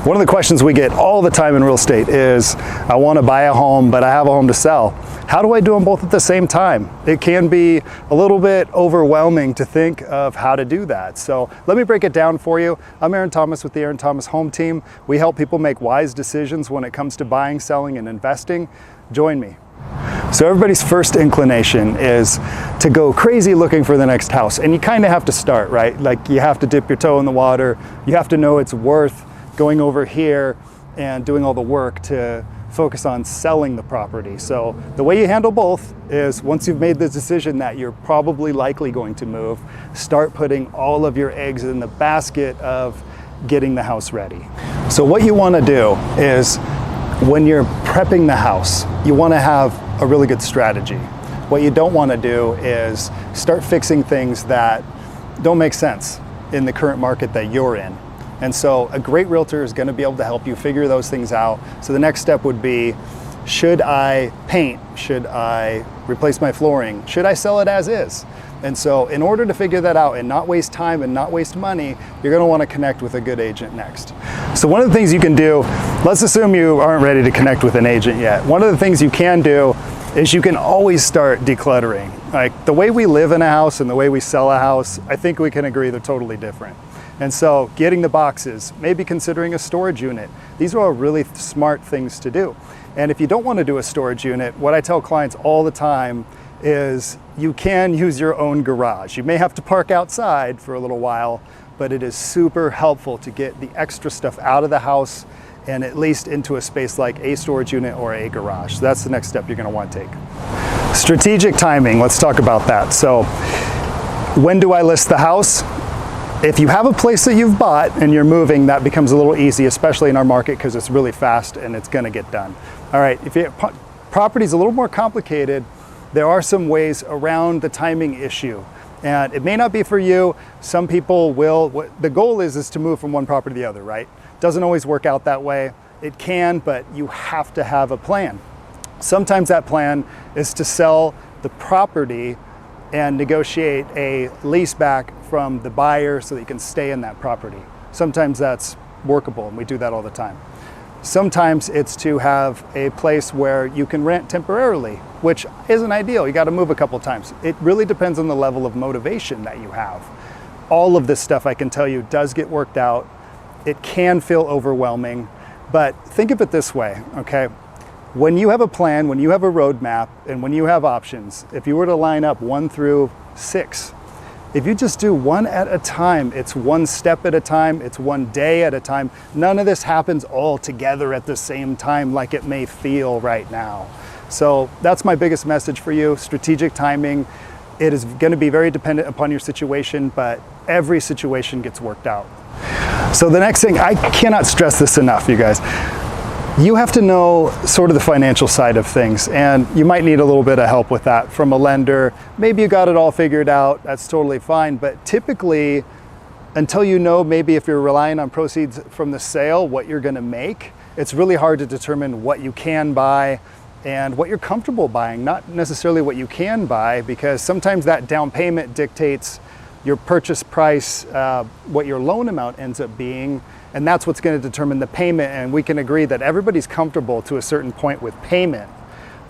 One of the questions we get all the time in real estate is, I want to buy a home, but I have a home to sell. How do I do them both at the same time? It can be a little bit overwhelming to think of how to do that. So let me break it down for you. I'm Aaron Thomas with the Aaron Thomas Home Team. We help people make wise decisions when it comes to buying, selling, and investing. Join me. So everybody's first inclination is to go crazy looking for the next house. And you kind of have to start, right? Like, you have to dip your toe in the water. You have to know it's worth going over here and doing all the work to focus on selling the property. So the way you handle both is, once you've made the decision that you're probably likely going to move, start putting all of your eggs in the basket of getting the house ready. So what you want to do is, when you're prepping the house, you want to have a really good strategy. What you don't want to do is start fixing things that don't make sense in the current market that you're in. And so a great realtor is going to be able to help you figure those things out. So the next step would be, should I paint? Should I replace my flooring? Should I sell it as is? And so in order to figure that out and not waste time and not waste money, you're going to want to connect with a good agent next. So one of the things you can do, let's assume you aren't ready to connect with an agent yet. One of the things you can do is you can always start decluttering. Like, the way we live in a house and the way we sell a house, I think we can agree they're totally different. And so getting the boxes, maybe considering a storage unit, these are all really smart things to do. And if you don't want to do a storage unit, what I tell clients all the time is, you can use your own garage. You may have to park outside for a little while, but it is super helpful to get the extra stuff out of the house and at least into a space like a storage unit or a garage. So that's the next step you're going to want to take. Strategic timing, let's talk about that. So when do I list the house? If you have a place that you've bought and you're moving, that becomes a little easy, especially in our market, because it's really fast and it's going to get done. All right, if your property is a little more complicated, there are some ways around the timing issue. And it may not be for you. Some people will. The goal is to move from one property to the other, right? Doesn't always work out that way. It can, but you have to have a plan. Sometimes that plan is to sell the property and negotiate a lease back from the buyer so that you can stay in that property. Sometimes that's workable, and we do that all the time. Sometimes it's to have a place where you can rent temporarily, which isn't ideal. You got to move a couple times. It really depends on the level of motivation that you have. All of this stuff, I can tell you, does get worked out. It can feel overwhelming, but think of it this way, okay? When you have a plan, when you have a roadmap, and when you have options, if you were to line up 1 through 6, if you just do one at a time, it's one step at a time, it's one day at a time. None of this happens all together at the same time like it may feel right now. So that's my biggest message for you, strategic timing. It is going to be very dependent upon your situation, but every situation gets worked out. So the next thing, I cannot stress this enough, you guys. You have to know sort of the financial side of things, and you might need a little bit of help with that from a lender. Maybe you got it all figured out, that's totally fine, but typically, until you know, maybe if you're relying on proceeds from the sale, what you're gonna make, it's really hard to determine what you can buy and what you're comfortable buying, not necessarily what you can buy, because sometimes that down payment dictates your purchase price, what your loan amount ends up being, and that's what's going to determine the payment. And we can agree that everybody's comfortable to a certain point with payment.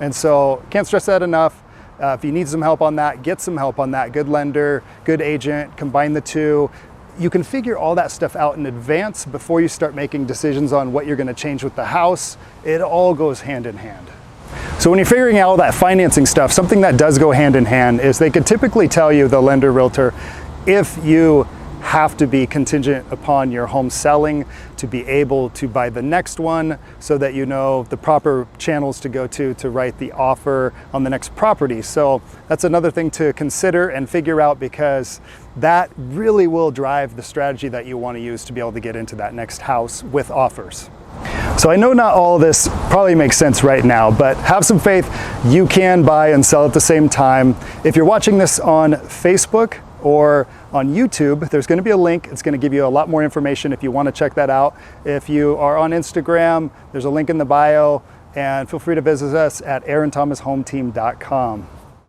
And so can't stress that enough. If you need some help on that, get some help on that. Good lender, good agent, combine the two. You can figure all that stuff out in advance before you start making decisions on what you're going to change with the house. It all goes hand in hand. So when you're figuring out all that financing stuff, something that does go hand in hand is they could typically tell you, the lender realtor, if you have to be contingent upon your home selling to be able to buy the next one, so that you know the proper channels to go to write the offer on the next property. So that's another thing to consider and figure out, because that really will drive the strategy that you want to use to be able to get into that next house with offers. So I know not all of this probably makes sense right now, but have some faith. You can buy and sell at the same time. If you're watching this on Facebook or on YouTube, there's going to be a link. It's going to give you a lot more information if you want to check that out. If you are on Instagram, there's a link in the bio, and feel free to visit us at AaronThomasHometeam.com.